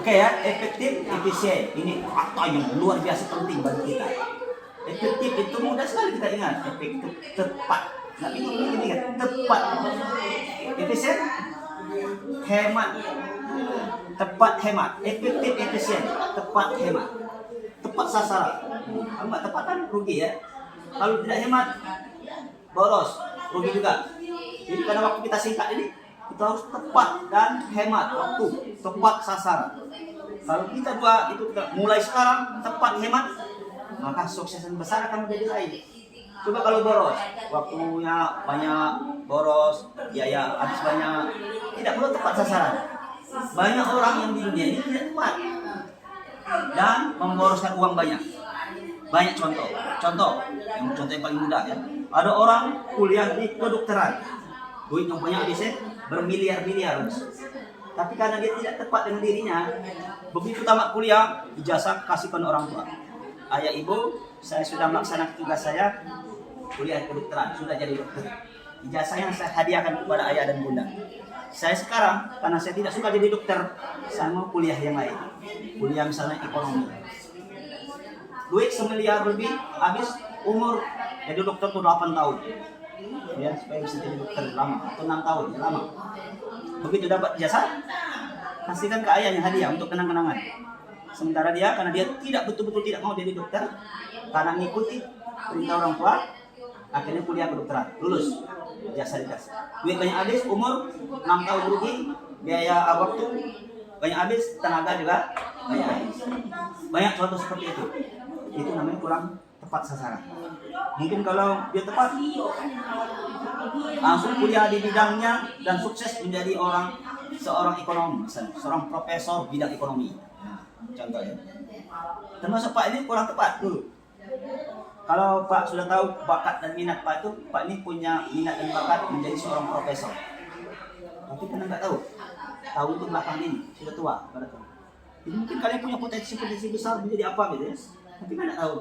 Oke ya, efektif, efisien. Ini kata yang luar biasa penting bagi kita. Efektif itu mudah sekali kita ingat. Efektif, tepat. Nggak bingung ini kan? Tepat. Efisien, hemat. Tepat, hemat. Efektif, efisien. Tepat, hemat. Tepat sasaran. Kalau nggak tepat kan rugi ya. Kalau tidak hemat, boros, rugi juga. Jadi karena waktu kita singkat ini, kita harus tepat dan hemat waktu, tepat sasaran. Kalau kita dua itu kita mulai sekarang tepat hemat, maka suksesan besar akan menjadi lain. Coba kalau boros, waktunya banyak, boros, biaya habis banyak, tidak perlu tepat sasaran. Banyak orang yang di dunia ini tidak tepat dan memboroskan uang banyak. Banyak contoh yang paling mudah ya. Ada orang kuliah di kedokteran, duit yang banyak habisnya bermiliar-miliar, tapi karena dia tidak tepat dengan dirinya, begitu tamat kuliah, ijazah kasihkan orang tua. Ayah ibu, saya sudah melaksanakan tugas saya, kuliah kedokteran, sudah jadi dokter. Ijazah yang saya hadiahkan kepada ayah dan bunda. Saya sekarang, karena saya tidak suka jadi dokter, saya mau kuliah yang lain. Kuliah misalnya ekonomi. Duit 1 miliar lebih, habis umur jadi dokter tuh 8 tahun. Ya, supaya bisa jadi dokter lama, atau 6 tahun, ya lama. Begitu dapat jasa, kasihkan ke ayahnya hadiah untuk kenang-kenangan. Sementara dia, karena dia tidak betul-betul tidak mau jadi dokter, karena mengikuti perintah orang tua, akhirnya kuliah kedokteran, lulus, jasa dikasih. Duit banyak habis, umur 6 tahun rugi, biaya waktu banyak habis, tenaga juga banyak habis. Banyak contoh seperti itu. Itu namanya kurang tepat sasaran. Mungkin kalau dia tepat, langsung kuliah di bidangnya dan sukses menjadi seorang ekonom, misalnya, seorang profesor bidang ekonomi. Contohnya. Termasuk Pak ini kurang tepat dulu. Kalau Pak sudah tahu bakat dan minat Pak itu, Pak ini punya minat dan bakat menjadi seorang profesor. Tapi karena nggak tahu itu belakang ini sudah tua pada tahu. Jadi mungkin kalian punya potensi besar menjadi apa gitu ya. Tapi kan nggak tahu.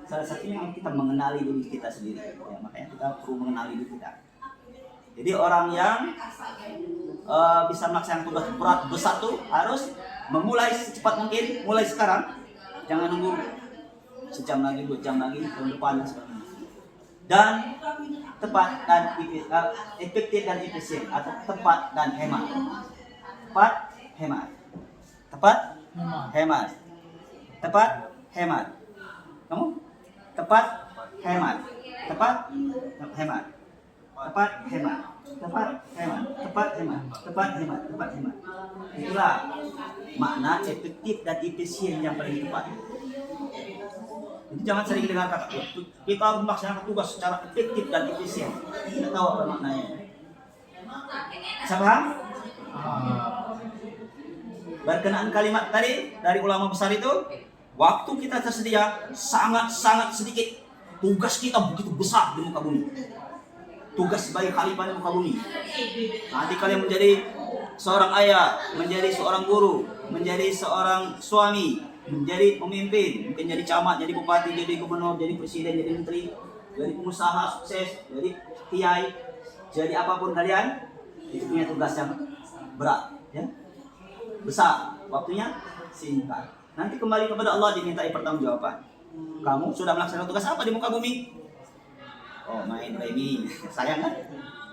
Salah satunya kita mengenali diri kita sendiri. Ya, makanya kita perlu mengenali diri kita. Jadi orang yang bisa melaksanakan tugas berat besar tuh harus memulai secepat mungkin, mulai sekarang. Jangan nunggu sejam lagi, 2 jam lagi, tahun depan dan sebagainya. Dan tepat dan efektif dan efisien atau tepat dan hemat. Tepat, hemat. Tepat, hemat. Tepat, hemat. Kamu? Tepat, hemat. Tepat, hemat. Tepat, hemat. Tepat, hemat. Tepat, hemat. Tepat, hemat. Tepat, hemat. Itulah makna efektif dan efisien yang paling tepat. Jadi jangan sering dengar kata kita harus melaksanakan tugas secara efektif dan efisien. Tidak tahu apa maknanya. Bisa paham? Berkenaan kalimat tadi dari ulama besar itu, waktu kita tersedia sangat sedikit. Tugas kita begitu besar di muka bumi. Tugas sebagai khalifah di muka bumi. Nanti kalian menjadi seorang ayah, menjadi seorang guru, menjadi seorang suami, menjadi pemimpin, mungkin jadi camat, jadi bupati, jadi gubernur, jadi presiden, jadi menteri, jadi pengusaha sukses, jadi kiai, jadi apapun kalian, itu punya tugas yang berat, ya, besar, waktunya singkat. Nanti kembali kepada Allah dimintai pertanggungjawaban. Kamu sudah melaksanakan tugas apa di muka bumi? Oh, main remi, sayang kan?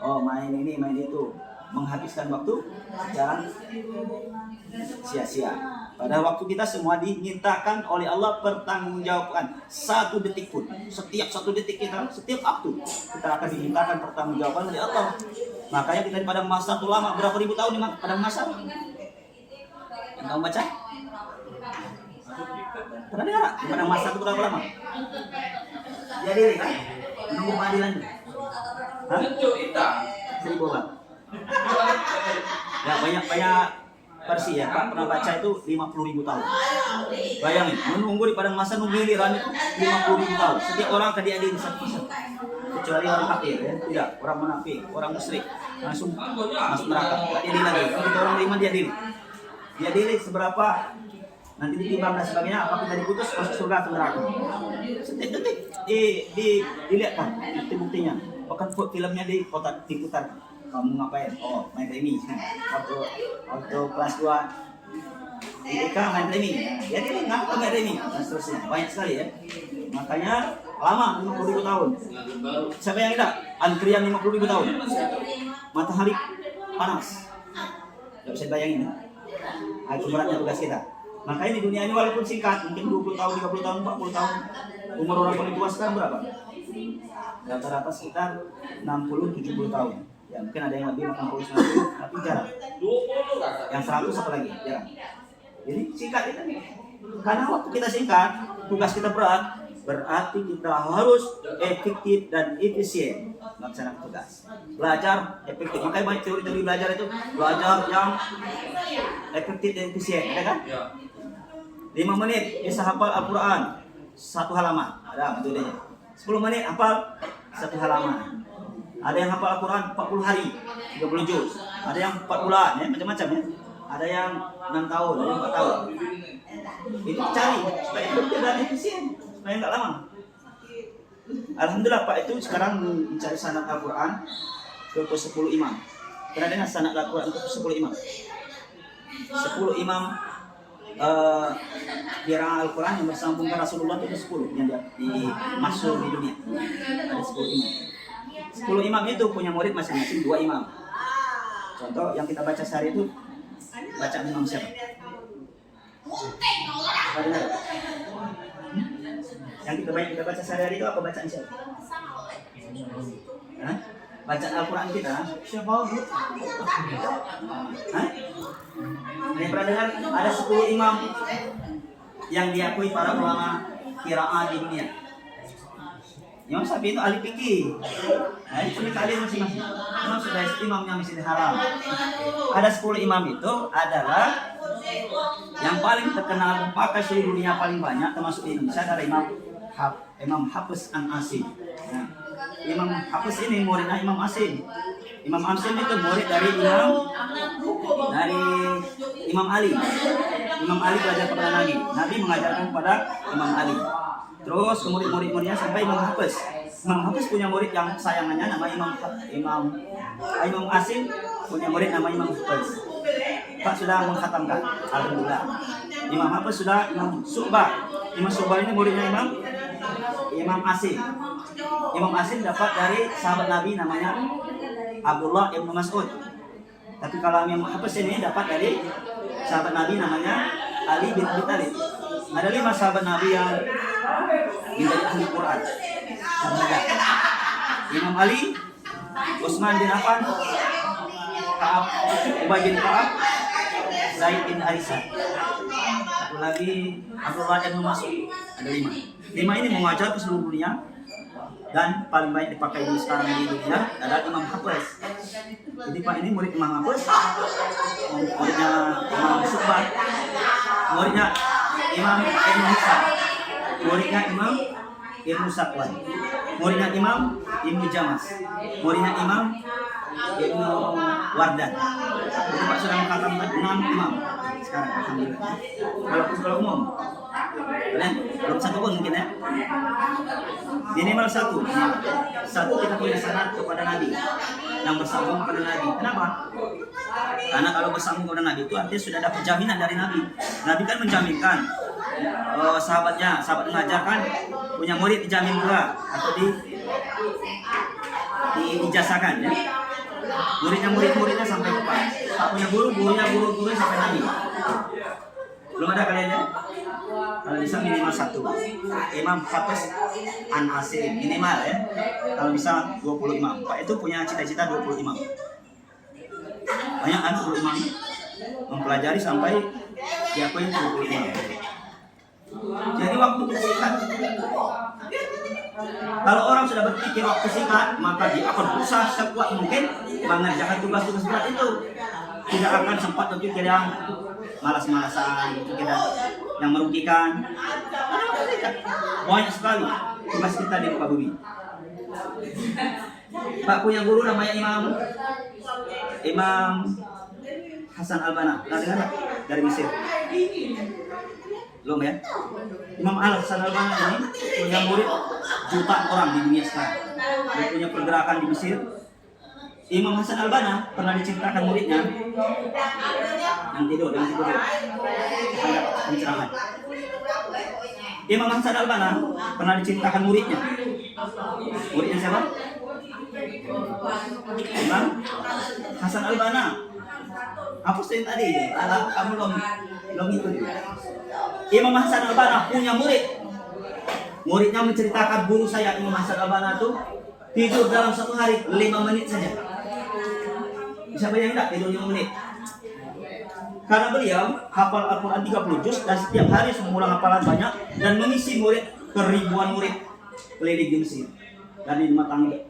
Oh, main ini, main itu, menghabiskan waktu secara sia-sia. Pada waktu kita semua dimintakan oleh Allah pertanggungjawaban 1 detik pun. Setiap 1 detik kita, setiap waktu kita akan dimintakan pertanggungjawaban oleh Allah. Makanya kita di padang mahsyar itu lama, berapa ribu tahun di padang mahsyar? Yang kamu baca? Pernah dengar? Di padang mahsyar itu berapa lama? Jadi kan menunggu pengadilan. Hah? 1000 orang. Ya banyak versi ya, Pak pernah baca itu 50.000 tahun. Bayangin, menunggu di padang mahsyar nunggu giliran itu 50.000 tahun. Setiap orang akan diadili satu-satu. Kecuali orang kafir ya, tidak, orang munafik, orang musyrik langsung masuk neraka. Enggak diadili lagi. Kalau kita orang beriman diadili seberapa nanti ditimbang dan sebagainya, apakah kita diputus masuk surga atau neraka. Setiap detik dilihat kan bukti-buktinya. Bahkan filmnya diputar. Kamu ngapain? Oh, main remi. Waktu kelas 2 IDK main reming. Jadi ngapa main reming dan seterusnya. Banyak sekali ya. Makanya lama 50.000 tahun. Siapa yang tidak? Antrian 50.000 tahun. Matahari panas. Tidak bisa bayangin ya. Itu beratnya tugas kita. Makanya di dunia ini walaupun singkat, mungkin 20 tahun, 30 tahun, 40 tahun, umur orang paling tua sekarang berapa? Rata-rata sekitar 60-70 tahun. Ya mungkin ada yang lebih 80-90, tapi jarang. Yang 100 apa lagi? Jarang. Jadi singkat itu. Karena waktu kita singkat, tugas kita berat, berarti kita harus efektif dan efisien melaksanakan tugas. Belajar efektif. Makanya banyak teori-teori belajar itu belajar yang efektif dan efisien, ada kan? 5 menit bisa hafal Al-Quran 1 halaman, ada metodenya. 10 menit hafal 1 halaman. Ada yang hafal Al-Quran 40 hari, 30 juz. Ada yang 4 bulan, ya, macam-macam ya. Ada yang 6 tahun, ada yang 4 tahun. Itu cari supaya efektif dan efisien, supaya nggak lama. Alhamdulillah Pak itu sekarang mencari sanad Al-Quran ke 10 imam. Pernah dengar sanad Al-Quran ke 10 imam? 10 imam kiraan Al-Quran yang bersambung ke Rasulullah itu 10 yang di masyhur di dunia. Ada 10 imam. 10 imam itu punya murid masing-masing 2 imam. Contoh yang kita baca sehari itu baca imam siapa? Yang kita baca sehari-hari itu apa bacaan siapa? Hah? Bacaan Al-Quran kita siapa? Hah? Ada pernah dengar ada 10 imam yang diakui para ulama qiraah di dunia. Imam Syafi'i itu ahli fikih. Nah, ini punya kalian masing-masing. Imam sudah imamnya Masjidil Haram. Ada 10 imam itu adalah yang paling terkenal pakai seluruh dunia paling banyak termasuk di Indonesia adalah Imam Hafiz An-Asim. Nah, Imam Hafiz ini muridnya Imam Asim. Imam Asim itu murid dari Imam Ali. Imam Ali belajar kepada Nabi. Nabi mengajarkan kepada Imam Ali. Terus ke murid-muridnya sampai Imam Hafiz. Imam Hafiz punya murid yang sayangannya nama Imam Asim punya murid nama Imam Hafiz. Pak sudah mengkhatamkan, alhamdulillah. Imam Hafiz sudah Imam Syu'bah. Imam Syu'bah ini muridnya Imam Asim. Imam Asim dapat dari sahabat Nabi namanya Abdullah ibn Mas'ud. Tapi kalau Imam Hafiz ini dapat dari sahabat Nabi namanya Ali bin Abi Thalib. Ada 5 sahabat Nabi yang menjadi ahli Quran. Imam Ali, Utsman bin Affan, Ubay bin Ka'ab, Zaid bin Aisyah. Satu lagi Abdullah bin Mas'ud. Ada 5. 5 ini mengajar ke seluruh dunia dan paling banyak dipakai di sekarang di dunia adalah Imam Hafiz. Jadi Pak ini murid Imam Hafiz, muridnya Imam Syu'bah, muridnya Imam Ibn Hisab, muridnya Imam Ibn Saqwan, muridnya Imam Ibn Jamas, muridnya Imam Ibn Wardan. Jadi Pak sudah mengatakan 6 imam sekarang, alhamdulillah. Walaupun sekolah umum, belum satu pun mungkin ya. Minimal satu kita punya sanad kepada Nabi yang bersambung kepada Nabi. Kenapa? Karena kalau bersambung kepada Nabi itu artinya sudah dapat jaminan dari Nabi. Nabi kan menjaminkan sahabat mengajarkan punya murid dijamin pula atau diijazahkan ya. Muridnya sampai ke Pak punya gurunya sampai Nabi. Belum ada kalian ya? Kalau bisa minimal 1 Imam Hafiz An-Asim minimal ya. Kalau bisa 20 imam. Pak itu punya cita-cita 20 imam. Banyak 20 imam mempelajari sampai diakui 20 imam. Jadi waktu kita singkat. Kalau orang sudah berpikir waktu singkat, maka dia akan berusaha sekuat mungkin mengerjakan tugas-tugas berat itu. Tidak akan sempat berpikir yang malas-malasan, berpikir yang merugikan. Banyak sekali tugas kita di muka bumi. Pak punya guru namanya Imam Hasan Al-Banna. Nah, dengar dari Mesir. Belum ya? Imam Hasan Al-Banna ini punya murid jutaan orang di dunia sekarang. Dia punya pergerakan di Mesir. Imam Hasan Al-Banna pernah diceritakan muridnya yang tidur hadap pencerahan. Imam Hasan Al-Banna pernah diceritakan muridnya siapa? Imam Hasan Al-Banna. Hapus yang tadi, kamu belum itu. Imam Hasan Al-Banna punya muridnya menceritakan guru saya Imam Hasan Al-Banna itu tidur dalam satu hari 5 menit saja. Bisa bayangin tak tidur 5 menit? Karena beliau hafal Al-Quran 30 juz dan setiap hari mengulang hafalan banyak dan mengisi murid ke ribuan murid keliling di Mesir dan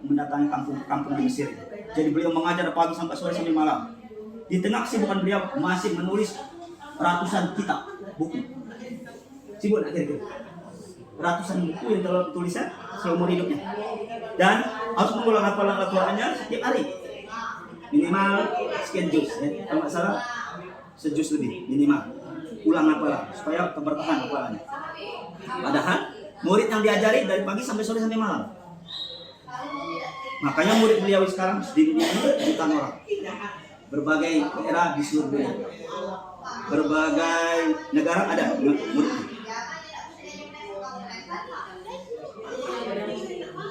mendatangi kampung di Mesir. Jadi beliau mengajar pagi sampai sore sampai malam. Di tengah kesibukan beliau masih menulis ratusan kitab buku. Sibuk akhirnya ratusan buku yang telah tulisan seumur hidupnya dan harus mengulang hafalan Al-Qurannya setiap hari minimal sekian juz ya. Kalau nggak salah sejuz lebih minimal ulang hafalan supaya keberkahan hafalannya. Padahal murid yang diajari dari pagi sampai sore sampai malam. Makanya murid beliau sekarang di dunia ini jutaan orang, berbagai daerah di seluruh dunia, berbagai negara ada murid.